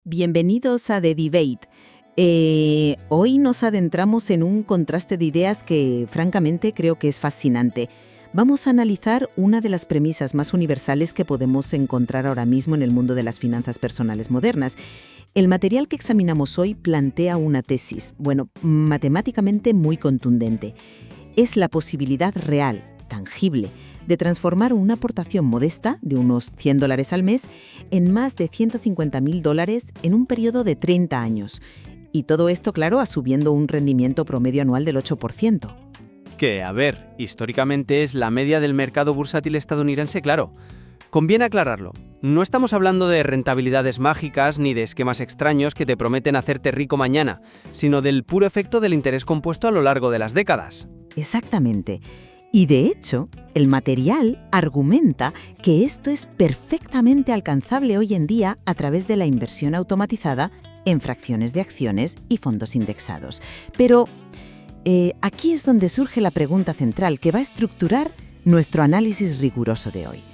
Bienvenidos a The Debate. Hoy nos adentramos en un contraste de ideas que, francamente, creo que es fascinante. Vamos a analizar una de las premisas más universales que podemos encontrar ahora mismo en el mundo de las finanzas personales modernas. El material que examinamos hoy plantea una tesis, matemáticamente muy contundente. Es la posibilidad real, tangible, de transformar una aportación modesta de unos $100 al mes en más de $150.000 en un periodo de 30 años. Y todo esto, claro, asumiendo un rendimiento promedio anual del 8%. Que, históricamente es la media del mercado bursátil estadounidense, claro. Conviene aclararlo. No estamos hablando de rentabilidades mágicas ni de esquemas extraños que te prometen hacerte rico mañana, sino del puro efecto del interés compuesto a lo largo de las décadas. Exactamente. Y de hecho, el material argumenta que esto es perfectamente alcanzable hoy en día a través de la inversión automatizada en fracciones de acciones y fondos indexados. Pero aquí es donde surge la pregunta central que va a estructurar nuestro análisis riguroso de hoy.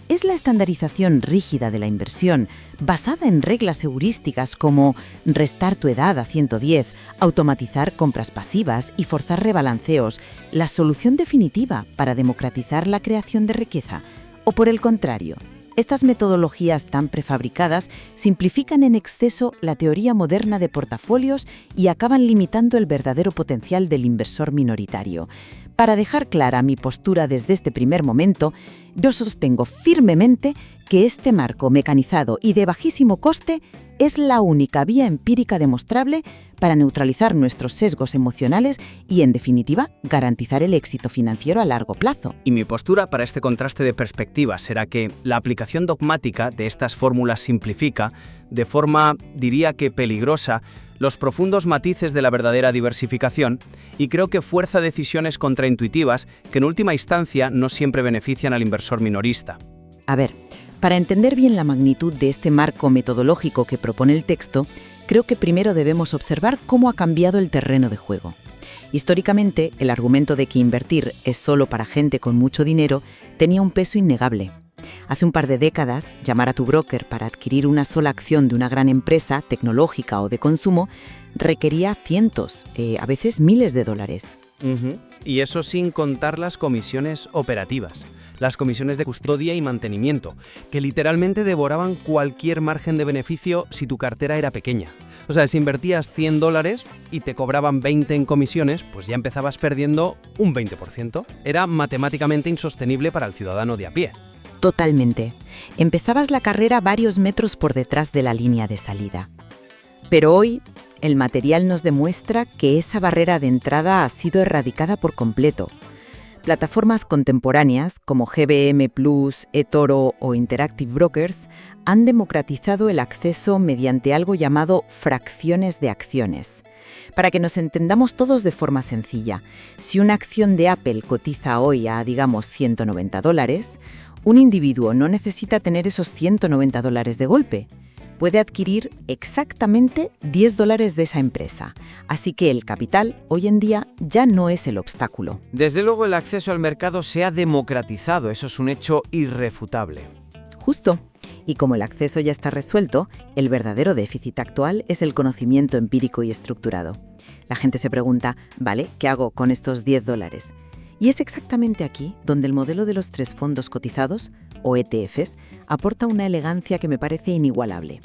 ¿Es la estandarización rígida de la inversión, basada en reglas heurísticas como restar tu edad a 110, automatizar compras pasivas y forzar rebalanceos, la solución definitiva para democratizar la creación de riqueza? ¿O por el contrario, estas metodologías tan prefabricadas simplifican en exceso la teoría moderna de portafolios y acaban limitando el verdadero potencial del inversor minoritario? Para dejar clara mi postura desde este primer momento, yo sostengo firmemente que este marco mecanizado y de bajísimo coste es la única vía empírica demostrable para neutralizar nuestros sesgos emocionales y, en definitiva, garantizar el éxito financiero a largo plazo. Y mi postura para este contraste de perspectivas será que la aplicación dogmática de estas fórmulas simplifica, de forma, diría que peligrosa, los profundos matices de la verdadera diversificación y creo que fuerza decisiones contraintuitivas que en última instancia no siempre benefician al inversor minorista. Para entender bien la magnitud de este marco metodológico que propone el texto, creo que primero debemos observar cómo ha cambiado el terreno de juego. Históricamente, el argumento de que invertir es solo para gente con mucho dinero tenía un peso innegable. Hace un par de décadas, llamar a tu broker para adquirir una sola acción de una gran empresa tecnológica o de consumo requería cientos, a veces miles de dólares. Y eso sin contar las comisiones operativas, las comisiones de custodia y mantenimiento, que literalmente devoraban cualquier margen de beneficio si tu cartera era pequeña. O sea, si invertías $100 y te cobraban 20 en comisiones, pues ya empezabas perdiendo un 20%. Era matemáticamente insostenible para el ciudadano de a pie. Totalmente. Empezabas la carrera varios metros por detrás de la línea de salida. Pero hoy, el material nos demuestra que esa barrera de entrada ha sido erradicada por completo. Plataformas contemporáneas como GBM Plus, eToro o Interactive Brokers han democratizado el acceso mediante algo llamado fracciones de acciones. Para que nos entendamos todos de forma sencilla, si una acción de Apple cotiza hoy a, digamos, $190, un individuo no necesita tener esos $190 de golpe. Puede adquirir exactamente $10 de esa empresa. Así que el capital, hoy en día, ya no es el obstáculo. Desde luego el acceso al mercado se ha democratizado, eso es un hecho irrefutable. Justo. Y como el acceso ya está resuelto, el verdadero déficit actual es el conocimiento empírico y estructurado. La gente se pregunta, ¿vale? ¿Qué hago con estos $10? Y es exactamente aquí donde el modelo de los 3 fondos cotizados, o ETFs, aporta una elegancia que me parece inigualable.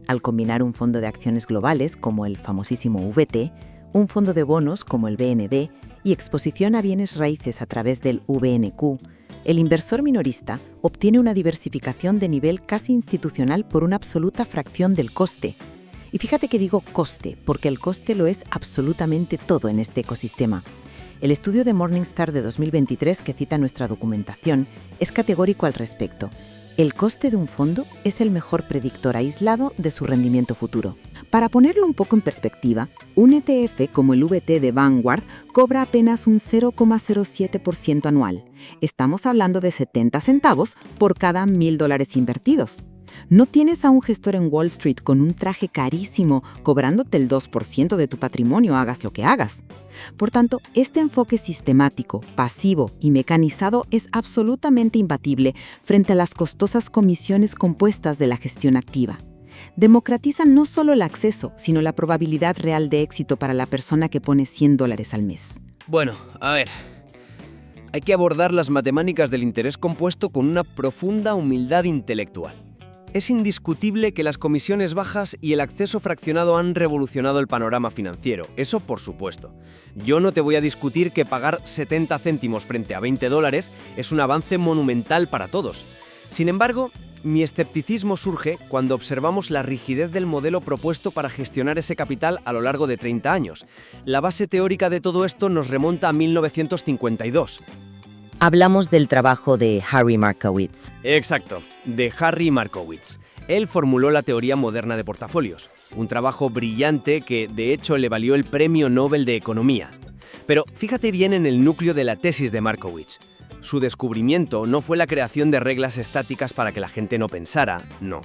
Al combinar un fondo de acciones globales, como el famosísimo VT, un fondo de bonos, como el BND, y exposición a bienes raíces a través del VNQ, el inversor minorista obtiene una diversificación de nivel casi institucional por una absoluta fracción del coste. Y fíjate que digo coste, porque el coste lo es absolutamente todo en este ecosistema. El estudio de Morningstar de 2023 que cita nuestra documentación es categórico al respecto. El coste de un fondo es el mejor predictor aislado de su rendimiento futuro. Para ponerlo un poco en perspectiva, un ETF como el VT de Vanguard cobra apenas un 0,07% anual. Estamos hablando de 70 centavos por cada $1,000 invertidos. No tienes a un gestor en Wall Street con un traje carísimo cobrándote el 2% de tu patrimonio, hagas lo que hagas. Por tanto, este enfoque sistemático, pasivo y mecanizado es absolutamente imbatible frente a las costosas comisiones compuestas de la gestión activa. Democratiza no solo el acceso, sino la probabilidad real de éxito para la persona que pone $100 al mes. Bueno, a ver. Hay que abordar las matemáticas del interés compuesto con una profunda humildad intelectual. Es indiscutible que las comisiones bajas y el acceso fraccionado han revolucionado el panorama financiero, eso por supuesto. Yo no te voy a discutir que pagar 70 céntimos frente a $20 es un avance monumental para todos. Sin embargo, mi escepticismo surge cuando observamos la rigidez del modelo propuesto para gestionar ese capital a lo largo de 30 años. La base teórica de todo esto nos remonta a 1952. Hablamos del trabajo de Harry Markowitz. Exacto, de Harry Markowitz. Él formuló la teoría moderna de portafolios, un trabajo brillante que, de hecho, le valió el Premio Nobel de Economía. Pero fíjate bien en el núcleo de la tesis de Markowitz. Su descubrimiento no fue la creación de reglas estáticas para que la gente no pensara, no.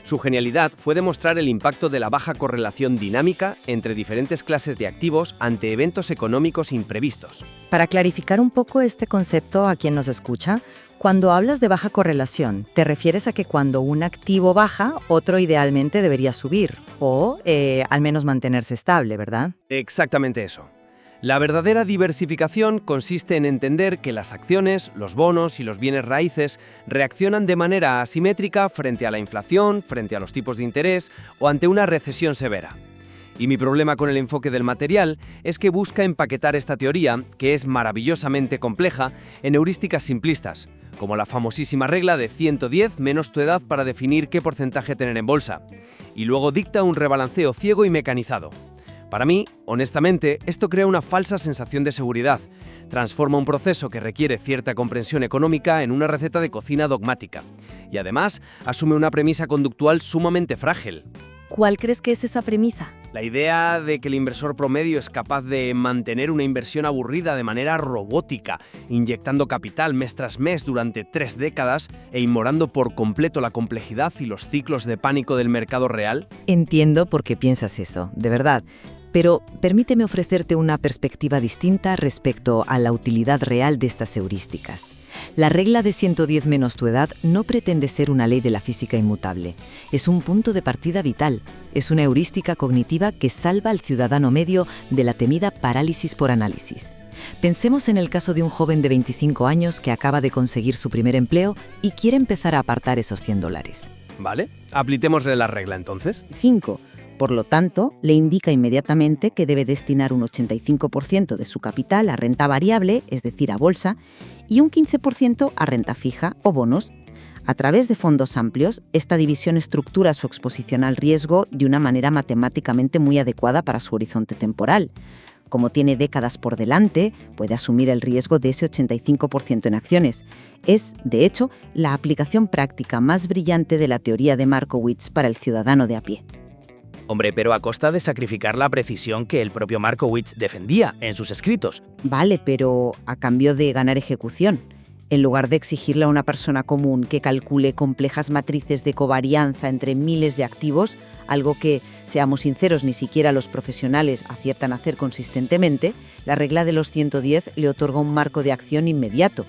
Su genialidad fue demostrar el impacto de la baja correlación dinámica entre diferentes clases de activos ante eventos económicos imprevistos. Para clarificar un poco este concepto a quien nos escucha, cuando hablas de baja correlación, te refieres a que cuando un activo baja, otro idealmente debería subir, o al menos mantenerse estable, ¿verdad? Exactamente eso. La verdadera diversificación consiste en entender que las acciones, los bonos y los bienes raíces reaccionan de manera asimétrica frente a la inflación, frente a los tipos de interés o ante una recesión severa. Y mi problema con el enfoque del material es que busca empaquetar esta teoría, que es maravillosamente compleja, en heurísticas simplistas, como la famosísima regla de 110 menos tu edad para definir qué porcentaje tener en bolsa, y luego dicta un rebalanceo ciego y mecanizado. Para mí, honestamente, esto crea una falsa sensación de seguridad. Transforma un proceso que requiere cierta comprensión económica en una receta de cocina dogmática. Y además, asume una premisa conductual sumamente frágil. ¿Cuál crees que es esa premisa? La idea de que el inversor promedio es capaz de mantener una inversión aburrida de manera robótica, inyectando capital mes tras mes durante 3 décadas e ignorando por completo la complejidad y los ciclos de pánico del mercado real. Entiendo por qué piensas eso, de verdad. Pero permíteme ofrecerte una perspectiva distinta respecto a la utilidad real de estas heurísticas. La regla de 110 menos tu edad no pretende ser una ley de la física inmutable. Es un punto de partida vital. Es una heurística cognitiva que salva al ciudadano medio de la temida parálisis por análisis. Pensemos en el caso de un joven de 25 años que acaba de conseguir su primer empleo y quiere empezar a apartar esos $100. ¿Vale? Apliquémosle la regla entonces. 5. Por lo tanto, le indica inmediatamente que debe destinar un 85% de su capital a renta variable, es decir, a bolsa, y un 15% a renta fija o bonos. A través de fondos amplios, esta división estructura su exposición al riesgo de una manera matemáticamente muy adecuada para su horizonte temporal. Como tiene décadas por delante, puede asumir el riesgo de ese 85% en acciones. Es, de hecho, la aplicación práctica más brillante de la teoría de Markowitz para el ciudadano de a pie. Hombre, pero a costa de sacrificar la precisión que el propio Markowitz defendía en sus escritos. Vale, pero a cambio de ganar ejecución. En lugar de exigirle a una persona común que calcule complejas matrices de covarianza entre miles de activos, algo que, seamos sinceros, ni siquiera los profesionales aciertan a hacer consistentemente, la regla de los 110 le otorga un marco de acción inmediato,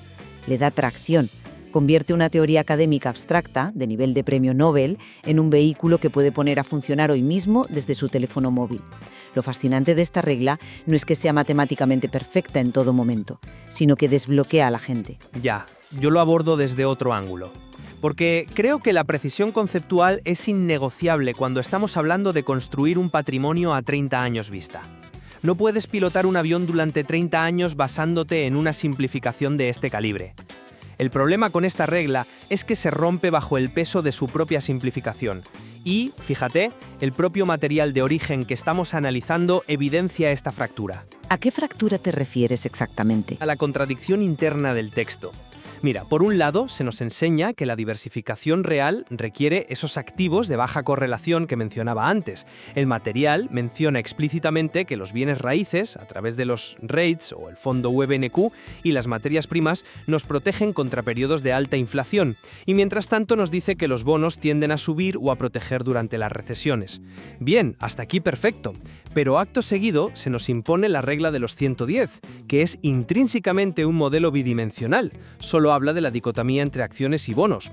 le da tracción. Convierte una teoría académica abstracta, de nivel de premio Nobel, en un vehículo que puede poner a funcionar hoy mismo desde su teléfono móvil. Lo fascinante de esta regla no es que sea matemáticamente perfecta en todo momento, sino que desbloquea a la gente. Ya, yo lo abordo desde otro ángulo. Porque creo que la precisión conceptual es innegociable cuando estamos hablando de construir un patrimonio a 30 años vista. No puedes pilotar un avión durante 30 años basándote en una simplificación de este calibre. El problema con esta regla es que se rompe bajo el peso de su propia simplificación. Y, fíjate, el propio material de origen que estamos analizando evidencia esta fractura. ¿A qué fractura te refieres exactamente? A la contradicción interna del texto. Mira, por un lado, se nos enseña que la diversificación real requiere esos activos de baja correlación que mencionaba antes. El material menciona explícitamente que los bienes raíces, a través de los REITs o el fondo WBNQ y las materias primas, nos protegen contra periodos de alta inflación. Y mientras tanto nos dice que los bonos tienden a subir o a proteger durante las recesiones. Bien, hasta aquí perfecto. Pero acto seguido se nos impone la regla de los 110, que es intrínsecamente un modelo bidimensional. Solo habla de la dicotomía entre acciones y bonos.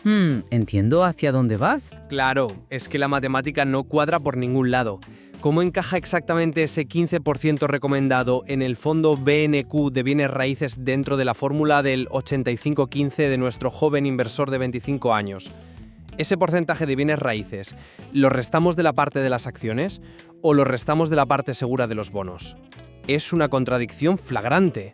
Entiendo hacia dónde vas. Claro, es que la matemática no cuadra por ningún lado. ¿Cómo encaja exactamente ese 15% recomendado en el fondo BNQ de bienes raíces dentro de la fórmula del 85-15 de nuestro joven inversor de 25 años? Ese porcentaje de bienes raíces, ¿lo restamos de la parte de las acciones o lo restamos de la parte segura de los bonos? Es una contradicción flagrante.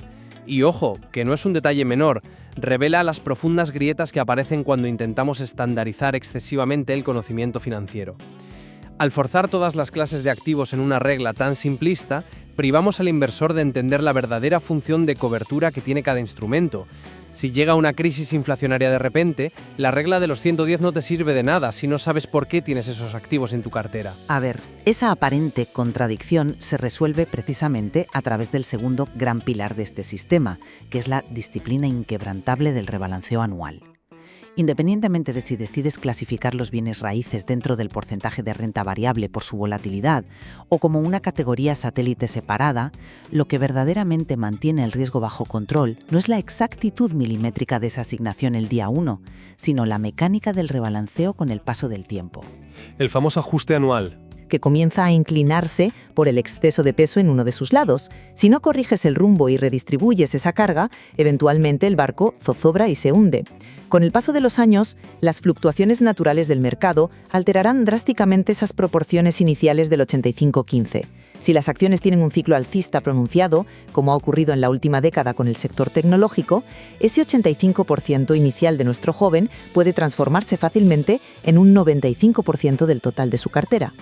Y ojo, que no es un detalle menor, revela las profundas grietas que aparecen cuando intentamos estandarizar excesivamente el conocimiento financiero. Al forzar todas las clases de activos en una regla tan simplista, privamos al inversor de entender la verdadera función de cobertura que tiene cada instrumento. Si llega una crisis inflacionaria de repente, la regla de los 110 no te sirve de nada si no sabes por qué tienes esos activos en tu cartera. A ver, esa aparente contradicción se resuelve precisamente a través del segundo gran pilar de este sistema, que es la disciplina inquebrantable del rebalanceo anual. Independientemente de si decides clasificar los bienes raíces dentro del porcentaje de renta variable por su volatilidad o como una categoría satélite separada, lo que verdaderamente mantiene el riesgo bajo control no es la exactitud milimétrica de esa asignación el día 1, sino la mecánica del rebalanceo con el paso del tiempo. El famoso ajuste anual. Que comienza a inclinarse por el exceso de peso en uno de sus lados. Si no corriges el rumbo y redistribuyes esa carga, eventualmente el barco zozobra y se hunde. Con el paso de los años, las fluctuaciones naturales del mercado alterarán drásticamente esas proporciones iniciales del 85-15. Si las acciones tienen un ciclo alcista pronunciado, como ha ocurrido en la última década con el sector tecnológico, ese 85% inicial de nuestro joven puede transformarse fácilmente en un 95% del total de su cartera.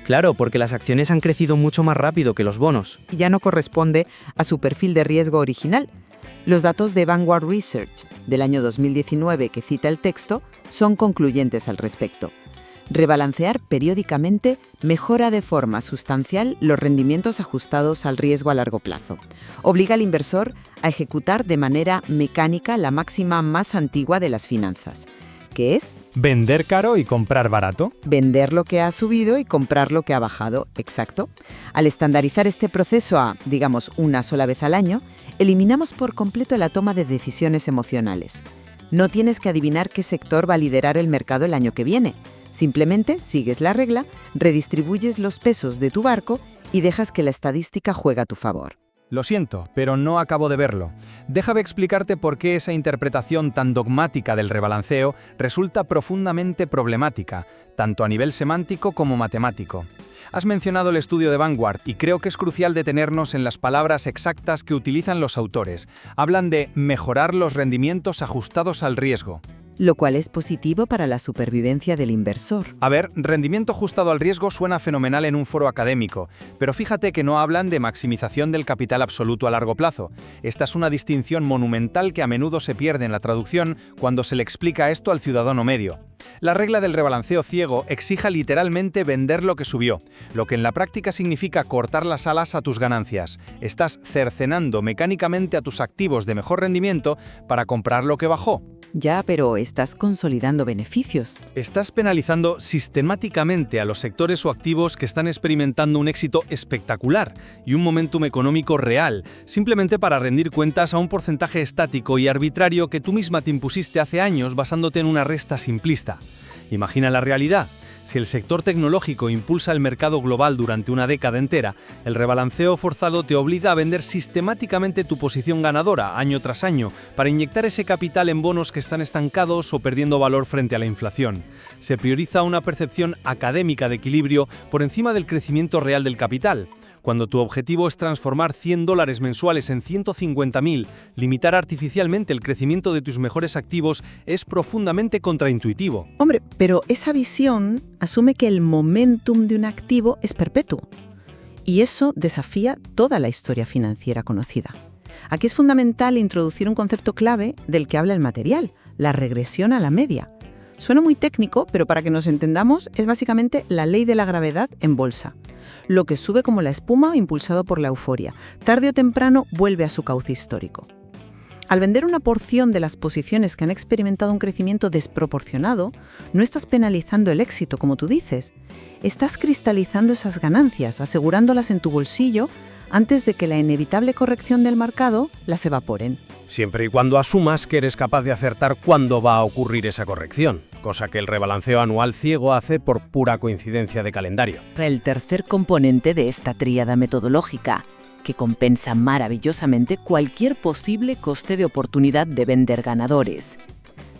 Claro, porque las acciones han crecido mucho más rápido que los bonos. Y ya no corresponde a su perfil de riesgo original. Los datos de Vanguard Research del año 2019 que cita el texto son concluyentes al respecto. Rebalancear periódicamente mejora de forma sustancial los rendimientos ajustados al riesgo a largo plazo. Obliga al inversor a ejecutar de manera mecánica la máxima más antigua de las finanzas, que es vender caro y comprar barato. vender lo que ha subido y comprar lo que ha bajado, exacto. Al estandarizar este proceso a, digamos, una sola vez al año, eliminamos por completo la toma de decisiones emocionales. No tienes que adivinar qué sector va a liderar el mercado el año que viene. Simplemente sigues la regla, redistribuyes los pesos de tu barco y dejas que la estadística juegue a tu favor. Lo siento, pero no acabo de verlo. Déjame explicarte por qué esa interpretación tan dogmática del rebalanceo resulta profundamente problemática, tanto a nivel semántico como matemático. Has mencionado el estudio de Vanguard y creo que es crucial detenernos en las palabras exactas que utilizan los autores. Hablan de mejorar los rendimientos ajustados al riesgo. Lo cual es positivo para la supervivencia del inversor. A ver, rendimiento ajustado al riesgo suena fenomenal en un foro académico, pero fíjate que no hablan de maximización del capital absoluto a largo plazo. Esta es una distinción monumental que a menudo se pierde en la traducción cuando se le explica esto al ciudadano medio. La regla del rebalanceo ciego exige literalmente vender lo que subió, lo que en la práctica significa cortar las alas a tus ganancias. Estás cercenando mecánicamente a tus activos de mejor rendimiento para comprar lo que bajó. Ya, pero estás consolidando beneficios. Estás penalizando sistemáticamente a los sectores o activos que están experimentando un éxito espectacular y un momentum económico real, simplemente para rendir cuentas a un porcentaje estático y arbitrario que tú misma te impusiste hace años basándote en una resta simplista. Imagina la realidad. Si el sector tecnológico impulsa el mercado global durante una década entera, el rebalanceo forzado te obliga a vender sistemáticamente tu posición ganadora año tras año para inyectar ese capital en bonos que están estancados o perdiendo valor frente a la inflación. Se prioriza una percepción académica de equilibrio por encima del crecimiento real del capital. Cuando tu objetivo es transformar $100 mensuales en 150.000, limitar artificialmente el crecimiento de tus mejores activos es profundamente contraintuitivo. Hombre, pero esa visión asume que el momentum de un activo es perpetuo. Y eso desafía toda la historia financiera conocida. Aquí es fundamental introducir un concepto clave del que habla el material, la regresión a la media. Suena muy técnico, pero para que nos entendamos, es básicamente la ley de la gravedad en bolsa. Lo que sube como la espuma impulsado por la euforia, tarde o temprano vuelve a su cauce histórico. Al vender una porción de las posiciones que han experimentado un crecimiento desproporcionado, no estás penalizando el éxito, como tú dices. Estás cristalizando esas ganancias, asegurándolas en tu bolsillo antes de que la inevitable corrección del mercado las evaporen. siempre y cuando asumas que eres capaz de acertar cuándo va a ocurrir esa corrección, cosa que el rebalanceo anual ciego hace por pura coincidencia de calendario. El tercer componente de esta tríada metodológica, que compensa maravillosamente cualquier posible coste de oportunidad de vender ganadores.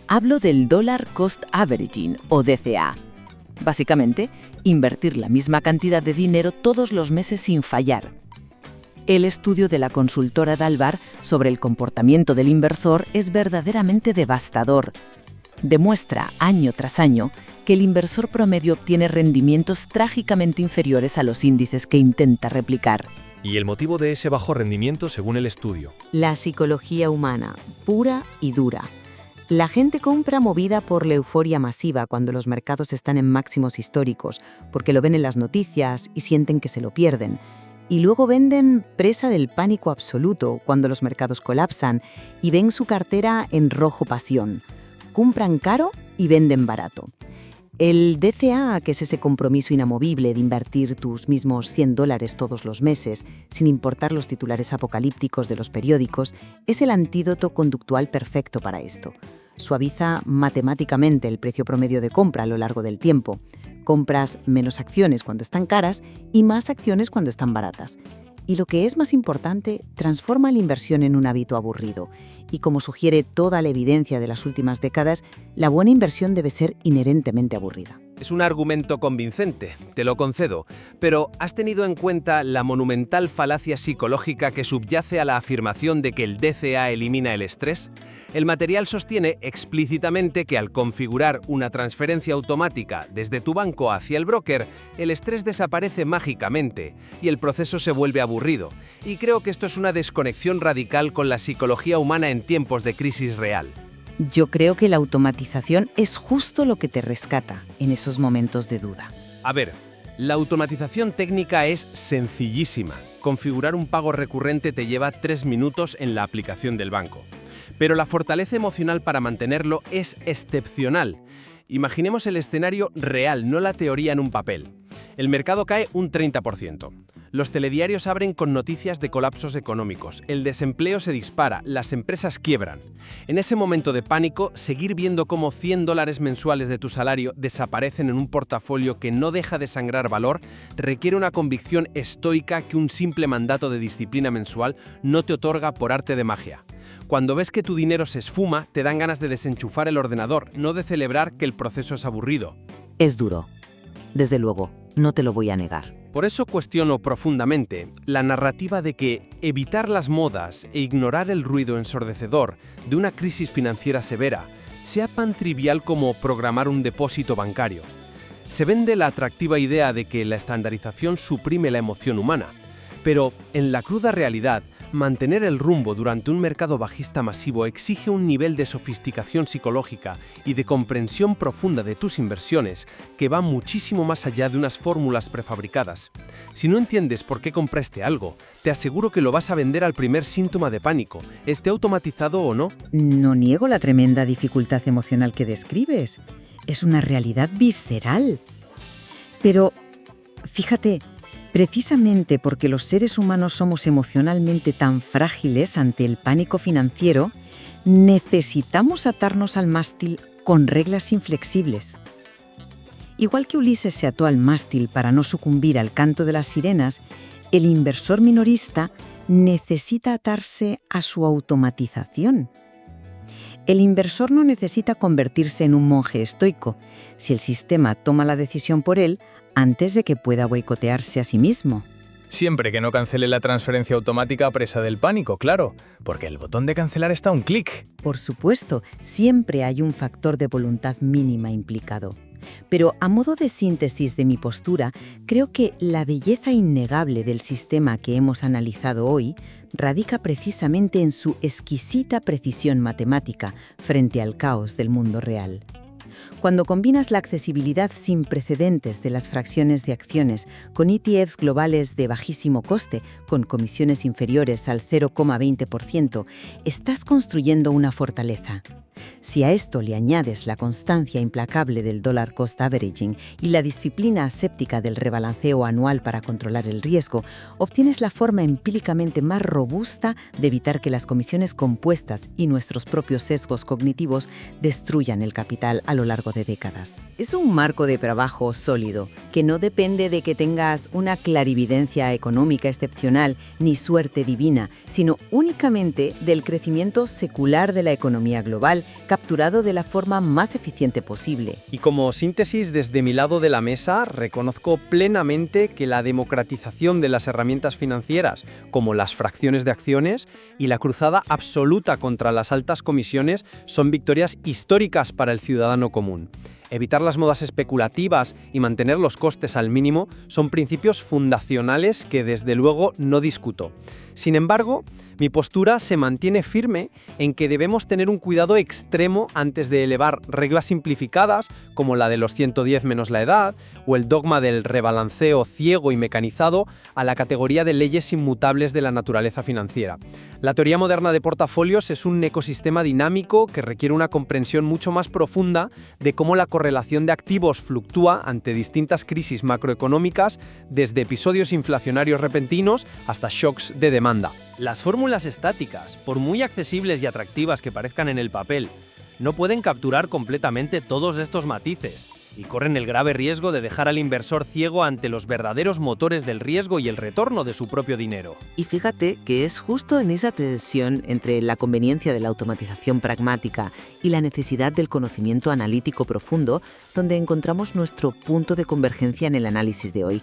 Hablo del Dollar Cost Averaging, o DCA. Básicamente, invertir la misma cantidad de dinero todos los meses sin fallar. El estudio de la consultora Dalbar sobre el comportamiento del inversor es verdaderamente devastador. Demuestra año tras año que el inversor promedio obtiene rendimientos trágicamente inferiores a los índices que intenta replicar. Y el motivo de ese bajo rendimiento según el estudio. La psicología humana, pura y dura. La gente compra movida por la euforia masiva cuando los mercados están en máximos históricos, porque lo ven en las noticias y sienten que se lo pierden. Y luego venden presa del pánico absoluto cuando los mercados colapsan y ven su cartera en rojo pasión. Compran caro y venden barato. El DCA, que es ese compromiso inamovible de invertir tus mismos $100 todos los meses, sin importar los titulares apocalípticos de los periódicos, es el antídoto conductual perfecto para esto. Suaviza matemáticamente el precio promedio de compra a lo largo del tiempo. Compras menos acciones cuando están caras y más acciones cuando están baratas. Y lo que es más importante, transforma la inversión en un hábito aburrido. Y como sugiere toda la evidencia de las últimas décadas, la buena inversión debe ser inherentemente aburrida. Es un argumento convincente, te lo concedo, pero ¿has tenido en cuenta la monumental falacia psicológica que subyace a la afirmación de que el DCA elimina el estrés? El material sostiene explícitamente que al configurar una transferencia automática desde tu banco hacia el broker, el estrés desaparece mágicamente y el proceso se vuelve aburrido. Y creo que esto es una desconexión radical con la psicología humana en tiempos de crisis real. Yo creo que la automatización es justo lo que te rescata en esos momentos de duda. A ver, la automatización técnica es sencillísima. Configurar un pago recurrente te lleva 3 minutos en la aplicación del banco. Pero la fortaleza emocional para mantenerlo es excepcional. Imaginemos el escenario real, no la teoría en un papel. El mercado cae un 30%. Los telediarios abren con noticias de colapsos económicos, el desempleo se dispara, las empresas quiebran. En ese momento de pánico, seguir viendo cómo $100 mensuales de tu salario desaparecen en un portafolio que no deja de sangrar valor requiere una convicción estoica que un simple mandato de disciplina mensual no te otorga por arte de magia. Cuando ves que tu dinero se esfuma, te dan ganas de desenchufar el ordenador, no de celebrar que el proceso es aburrido. Es duro. Desde luego, no te lo voy a negar. Por eso cuestiono profundamente la narrativa de que evitar las modas e ignorar el ruido ensordecedor de una crisis financiera severa sea tan trivial como programar un depósito bancario. Se vende la atractiva idea de que la estandarización suprime la emoción humana, pero en la cruda realidad, mantener el rumbo durante un mercado bajista masivo exige un nivel de sofisticación psicológica y de comprensión profunda de tus inversiones que va muchísimo más allá de unas fórmulas prefabricadas. Si no entiendes por qué compraste algo, te aseguro que lo vas a vender al primer síntoma de pánico, esté automatizado o no. No niego la tremenda dificultad emocional que describes. Es una realidad visceral. Pero, fíjate, precisamente porque los seres humanos somos emocionalmente tan frágiles ante el pánico financiero, necesitamos atarnos al mástil con reglas inflexibles. Igual que Ulises se ató al mástil para no sucumbir al canto de las sirenas, el inversor minorista necesita atarse a su automatización. El inversor no necesita convertirse en un monje estoico, si el sistema toma la decisión por él antes de que pueda boicotearse a sí mismo. Siempre que no cancele la transferencia automática presa del pánico, claro, porque el botón de cancelar está a un clic. Por supuesto, siempre hay un factor de voluntad mínima implicado. Pero a modo de síntesis de mi postura, creo que la belleza innegable del sistema que hemos analizado hoy radica precisamente en su exquisita precisión matemática frente al caos del mundo real. Cuando combinas la accesibilidad sin precedentes de las fracciones de acciones con ETFs globales de bajísimo coste, con comisiones inferiores al 0,20%, estás construyendo una fortaleza. Si a esto le añades la constancia implacable del dollar cost averaging y la disciplina aséptica del rebalanceo anual para controlar el riesgo, obtienes la forma empíricamente más robusta de evitar que las comisiones compuestas y nuestros propios sesgos cognitivos destruyan el capital a lo largo de décadas. Es un marco de trabajo sólido, que no depende de que tengas una clarividencia económica excepcional ni suerte divina, sino únicamente del crecimiento secular de la economía global, capturado de la forma más eficiente posible. Y como síntesis desde mi lado de la mesa, reconozco plenamente que la democratización de las herramientas financieras, como las fracciones de acciones, y la cruzada absoluta contra las altas comisiones son victorias históricas para el ciudadano común. Evitar las modas especulativas y mantener los costes al mínimo son principios fundacionales que desde luego no discuto. Sin embargo, mi postura se mantiene firme en que debemos tener un cuidado extremo antes de elevar reglas simplificadas como la de los 110 menos la edad o el dogma del rebalanceo ciego y mecanizado a la categoría de leyes inmutables de la naturaleza financiera. La teoría moderna de portafolios es un ecosistema dinámico que requiere una comprensión mucho más profunda de cómo la correlación de activos fluctúa ante distintas crisis macroeconómicas, desde episodios inflacionarios repentinos hasta shocks de demanda. Las fórmulas estáticas, por muy accesibles y atractivas que parezcan en el papel, no pueden capturar completamente todos estos matices y corren el grave riesgo de dejar al inversor ciego ante los verdaderos motores del riesgo y el retorno de su propio dinero. Y fíjate que es justo en esa tensión entre la conveniencia de la automatización pragmática y la necesidad del conocimiento analítico profundo donde encontramos nuestro punto de convergencia en el análisis de hoy.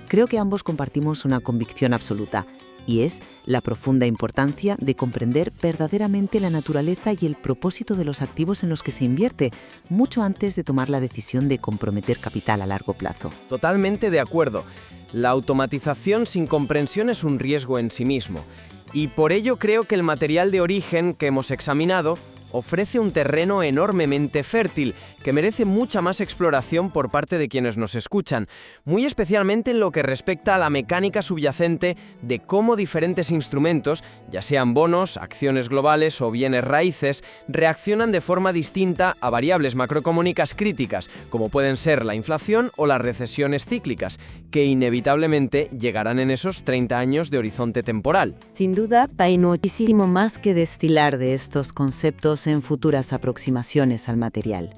Creo que ambos compartimos una convicción absoluta, y es la profunda importancia de comprender verdaderamente la naturaleza y el propósito de los activos en los que se invierte, mucho antes de tomar la decisión de comprometer capital a largo plazo. Totalmente de acuerdo. La automatización sin comprensión es un riesgo en sí mismo. Y por ello creo que el material de origen que hemos examinado ofrece un terreno enormemente fértil, que merece mucha más exploración por parte de quienes nos escuchan, muy especialmente en lo que respecta a la mecánica subyacente de cómo diferentes instrumentos, ya sean bonos, acciones globales o bienes raíces, reaccionan de forma distinta a variables macroeconómicas críticas, como pueden ser la inflación o las recesiones cíclicas, que inevitablemente llegarán en esos 30 años de horizonte temporal. Sin duda, hay muchísimo más que destilar de estos conceptos en futuras aproximaciones al material.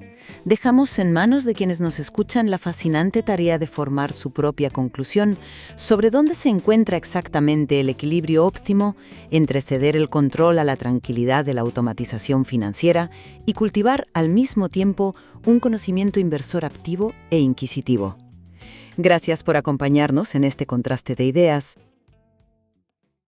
Dejamos en manos de quienes nos escuchan la fascinante tarea de formar su propia conclusión sobre dónde se encuentra exactamente el equilibrio óptimo entre ceder el control a la tranquilidad de la automatización financiera y cultivar al mismo tiempo un conocimiento inversor activo e inquisitivo. Gracias por acompañarnos en este contraste de ideas.